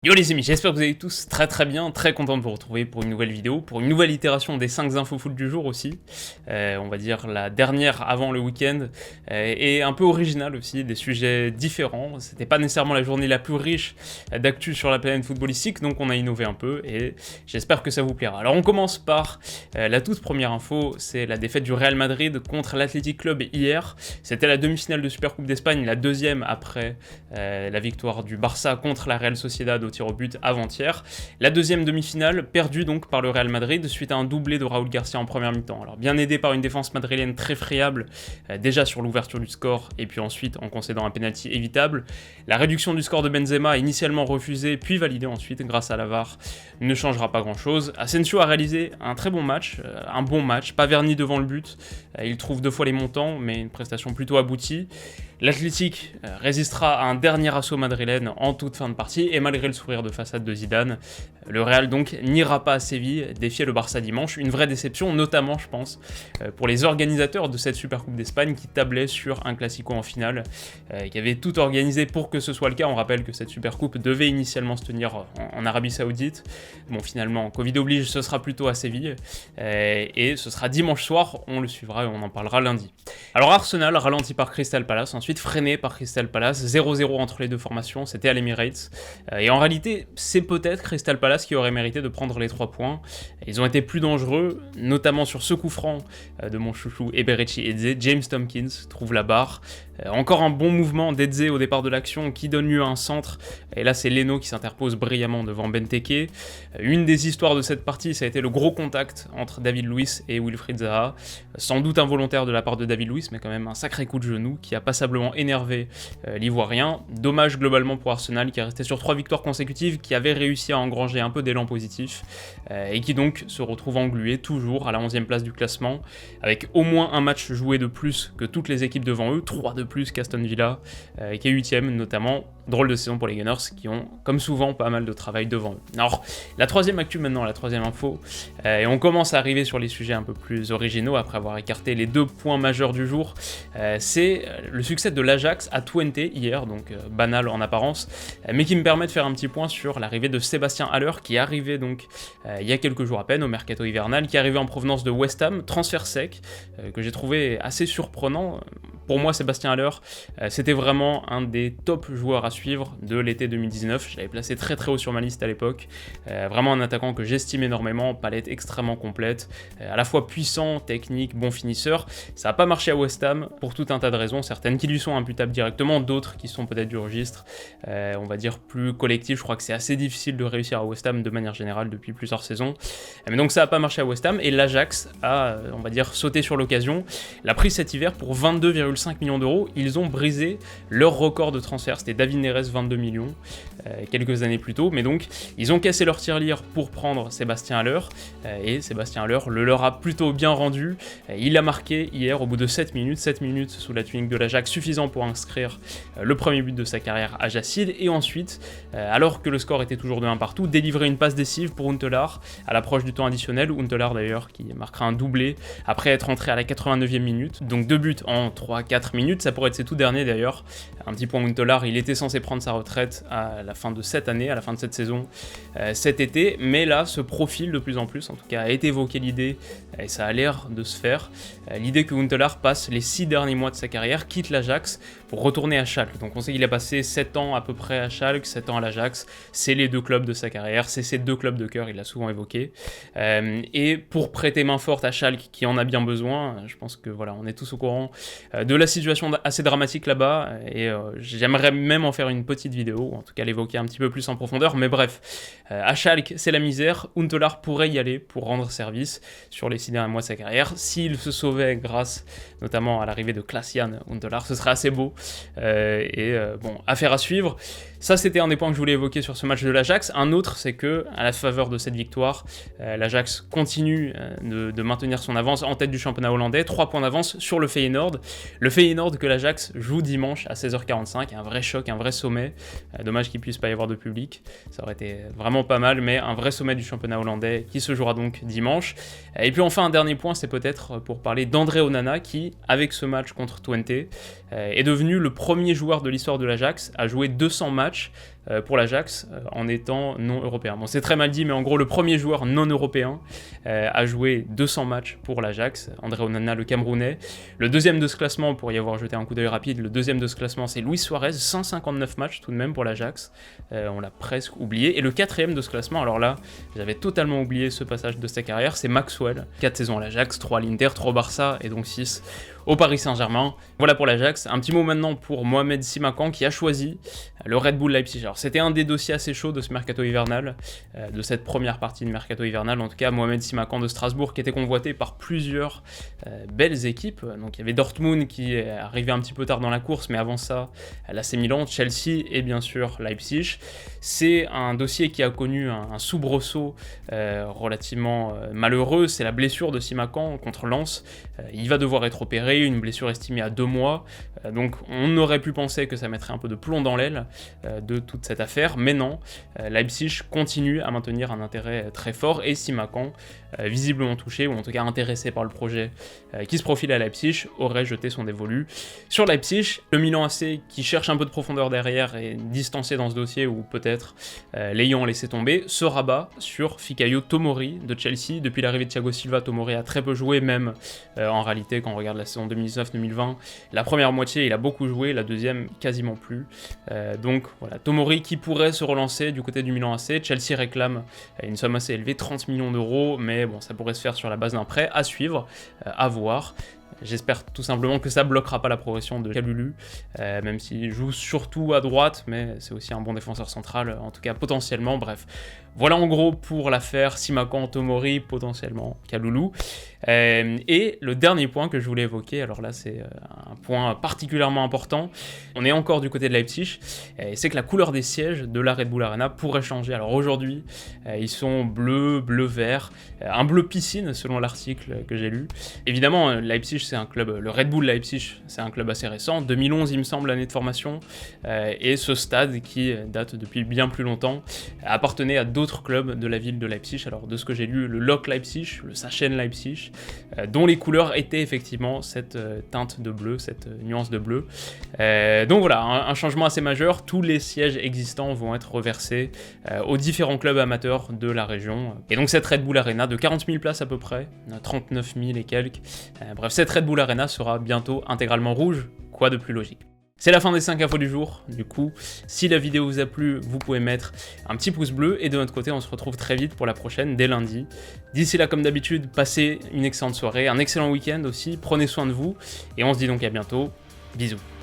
Yo les amis, j'espère que vous allez tous très bien, très content de vous retrouver pour une nouvelle vidéo, pour une nouvelle itération des 5 infos foot du jour aussi, on va dire la dernière avant le week-end, et un peu originale aussi, des sujets différents, c'était pas nécessairement la journée la plus riche d'actu sur la planète footballistique, donc on a innové un peu, et j'espère que ça vous plaira. Alors on commence par la toute première info, c'est la défaite du Real Madrid contre l'Athletic Club hier, c'était la demi-finale de Supercoupe d'Espagne, la deuxième après la victoire du Barça contre la Real Sociedad au tir au but avant-hier. La deuxième demi-finale, perdue donc par le Real Madrid suite à un doublé de Raúl Garcia en première mi-temps. Alors bien aidé par une défense madrilène très friable, déjà sur l'ouverture du score et puis ensuite en concédant un penalty évitable. La réduction du score de Benzema, initialement refusée puis validée ensuite grâce à la VAR, ne changera pas grand-chose. Asensio a réalisé un très bon match, pas verni devant le but. Il trouve 2 fois les montants, mais une prestation plutôt aboutie. L'Athletic résistera à un dernier assaut madrilène en toute fin de partie, et malgré le sourire de façade de Zidane, le Real donc n'ira pas à Séville défier le Barça dimanche. Une vraie déception, notamment je pense, pour les organisateurs de cette Supercoupe d'Espagne qui tablaient sur un Classico en finale, qui avaient tout organisé pour que ce soit le cas. On rappelle que cette Supercoupe devait initialement se tenir en Arabie Saoudite. Bon, finalement, Covid oblige, ce sera plutôt à Séville, et ce sera dimanche soir, on le suivra et on en parlera lundi. Alors Arsenal, ralenti par Crystal Palace, ensuite freiné par Crystal Palace, 0-0 entre les deux formations, c'était à l'Emirates, et en réalité, c'est peut-être Crystal Palace qui aurait mérité de prendre les 3 points. Ils ont été plus dangereux, notamment sur ce coup franc de mon chouchou Eberechi Eze. James Tompkins trouve la barre. Encore un bon mouvement d'Eze au départ de l'action qui donne lieu à un centre, et là c'est Leno qui s'interpose brillamment devant Benteke. Une des histoires de cette partie, ça a été le gros contact entre David Luiz et Wilfried Zaha, sans doute involontaire de la part de David Luiz, mais quand même un sacré coup de genou qui a passablement énervé l'Ivoirien. Dommage globalement pour Arsenal qui est resté sur 3 victoires consécutives, qui avait réussi à engranger un peu d'élan positif, et qui donc se retrouve englué toujours à la 11e place du classement, avec au moins un match joué de plus que toutes les équipes devant eux, 3 de plus qu'Aston Villa, qui est 8ème notamment. Drôle de saison pour les Gunners qui ont, comme souvent, pas mal de travail devant eux. Alors, la troisième actu maintenant, la troisième info, et on commence à arriver sur les sujets un peu plus originaux après avoir écarté les 2 points majeurs du jour, c'est le succès de l'Ajax à Twente hier, donc banal en apparence, mais qui me permet de faire un petit point sur l'arrivée de Sébastien Haller, qui est arrivé donc il y a quelques jours à peine au mercato hivernal, qui est arrivé en provenance de West Ham, transfert sec, que j'ai trouvé assez surprenant. Pour moi, Sébastien Haller, c'était vraiment un des top joueurs à suivre de l'été 2019. Je l'avais placé très très haut sur ma liste à l'époque. Vraiment un attaquant que j'estime énormément, palette extrêmement complète, à la fois puissant, technique, bon finisseur. Ça n'a pas marché à West Ham pour tout un tas de raisons, certaines qui lui sont imputables directement, d'autres qui sont peut-être du registre, on va dire plus collectif. Je crois que c'est assez difficile de réussir à West Ham de manière générale depuis plusieurs saisons. Mais donc ça n'a pas marché à West Ham, et l'Ajax a, on va dire, sauté sur l'occasion. L'a pris cet hiver pour 22,5 millions d'euros. Ils ont brisé leur record de transfert, c'était David Neres, 22 millions, quelques années plus tôt, mais donc ils ont cassé leur tirelire pour prendre Sébastien Haller, et Sébastien Haller le leur a plutôt bien rendu. Il a marqué hier au bout de 7 minutes sous la tunique de l'Ajax, suffisant pour inscrire le premier but de sa carrière à Jacid, et ensuite, alors que le score était toujours de 1 partout, délivrer une passe décisive pour Huntelaar à l'approche du temps additionnel. Huntelaar d'ailleurs qui marquera un doublé après être entré à la 89e minute, donc 2 buts en 3-4 minutes, ça pourrait être ses tout derniers d'ailleurs. Un petit point Huntelaar, il était censé prendre sa retraite à la fin de cette année, à la fin de cette saison, cet été, mais là se profile de plus en plus, en tout cas a été évoquée l'idée, et ça a l'air de se faire, l'idée que Huntelaar passe les 6 derniers mois de sa carrière, quitte l'Ajax pour retourner à Schalke. Donc on sait qu'il a passé 7 ans à peu près à Schalke, 7 ans à l'Ajax, c'est les 2 clubs de sa carrière, c'est ses 2 clubs de cœur, il l'a souvent évoqué, et pour prêter main forte à Schalke qui en a bien besoin, je pense que voilà, on est tous au courant de la situation assez dramatique là-bas, et j'aimerais même en faire une petite vidéo, ou en tout cas l'évoquer un petit peu plus en profondeur, mais bref, à Schalke c'est la misère. Huntelaar pourrait y aller pour rendre service sur les 6 derniers mois de sa carrière, s'il se sauvait grâce notamment à l'arrivée de Klaas-Jan Huntelaar, ce serait assez beau, bon, affaire à suivre. Ça, c'était un des points que je voulais évoquer sur ce match de l'Ajax. Un autre, c'est que, à la faveur de cette victoire, l'Ajax continue de maintenir son avance en tête du championnat hollandais, 3 points d'avance sur le Feyenoord. Le Feyenoord que l'Ajax joue dimanche à 16h45, un vrai choc, un vrai vrai sommet. Dommage qu'il puisse pas y avoir de public, ça aurait été vraiment pas mal, mais un vrai sommet du championnat hollandais qui se jouera donc dimanche. Et puis enfin un dernier point, c'est peut-être pour parler d'André Onana qui, avec ce match contre Twente, est devenu le premier joueur de l'histoire de l'Ajax à jouer 200 matchs pour l'Ajax en étant non européen. Bon, c'est très mal dit, mais en gros, le premier joueur non européen a joué 200 matchs pour l'Ajax, André Onana, le Camerounais. Le deuxième de ce classement, pour y avoir jeté un coup d'œil rapide, le deuxième de ce classement, c'est Luis Suarez, 159 matchs tout de même pour l'Ajax. On l'a presque oublié. Et le quatrième de ce classement, alors là, j'avais totalement oublié ce passage de sa carrière, c'est Maxwell. 4 saisons à l'Ajax, 3 à l'Inter, 3 au Barça et donc 6 au Paris Saint-Germain. Voilà pour l'Ajax. Un petit mot maintenant pour Mohamed Simakan qui a choisi le Red Bull Leipzig. Alors c'était un des dossiers assez chauds de ce mercato hivernal, de cette première partie de mercato hivernal. En tout cas, Mohamed Simakan de Strasbourg qui était convoité par plusieurs belles équipes. Donc il y avait Dortmund qui est arrivé un petit peu tard dans la course, mais avant ça, l'AC Milan, Chelsea et bien sûr Leipzig. C'est un dossier qui a connu un soubresaut relativement malheureux. C'est la blessure de Simakan contre Lens. Il va devoir être opéré, une blessure estimée à 2 mois. Donc on aurait pu penser que ça mettrait un peu de plomb dans l'aile de toute cette affaire, mais non. Leipzig continue à maintenir un intérêt très fort et Simakan, visiblement touché, ou en tout cas intéressé par le projet qui se profile à Leipzig, aurait jeté son dévolu sur Leipzig. Le Milan AC, qui cherche un peu de profondeur derrière et distancé dans ce dossier, ou peut-être l'ayant laissé tomber, se rabat sur Fikayo Tomori de Chelsea. Depuis l'arrivée de Thiago Silva, Tomori a très peu joué, même en réalité quand on regarde la saison 2019-2020. La première moitié, il a beaucoup joué, la deuxième, quasiment plus. Donc voilà, Tomori qui pourrait se relancer du côté du Milan AC. Chelsea réclame une somme assez élevée, 30 millions d'euros, mais bon, ça pourrait se faire sur la base d'un prêt, à suivre, à voir. J'espère tout simplement que ça bloquera pas la progression de Kalulu, même s'il joue surtout à droite, mais c'est aussi un bon défenseur central, en tout cas potentiellement, bref. Voilà en gros pour l'affaire Simakan, Tomori, potentiellement Kalulu. Et le dernier point que je voulais évoquer, alors là c'est un point particulièrement important, on est encore du côté de Leipzig, c'est que la couleur des sièges de la Red Bull Arena pourrait changer. Alors aujourd'hui, ils sont bleu, bleu-vert, un bleu piscine selon l'article que j'ai lu. Évidemment, Leipzig c'est un club, le Red Bull Leipzig c'est un club assez récent, 2011 il me semble l'année de formation, et ce stade qui date depuis bien plus longtemps appartenait à d'autres clubs de la ville de Leipzig. Alors de ce que j'ai lu, le Lok Leipzig, le Sachsen Leipzig, dont les couleurs étaient effectivement cette teinte de bleu, cette nuance de bleu. Donc voilà, un changement assez majeur. Tous les sièges existants vont être reversés aux différents clubs amateurs de la région. Et donc cette Red Bull Arena de 40 000 places à peu près, 39 000 et quelques, bref, cette Red Bull Arena sera bientôt intégralement rouge, quoi de plus logique. C'est la fin des 5 infos du jour. Du coup, si la vidéo vous a plu, vous pouvez mettre un petit pouce bleu. Et de notre côté, on se retrouve très vite pour la prochaine, dès lundi. D'ici là, comme d'habitude, passez une excellente soirée, un excellent week-end aussi. Prenez soin de vous. Et on se dit donc à bientôt. Bisous.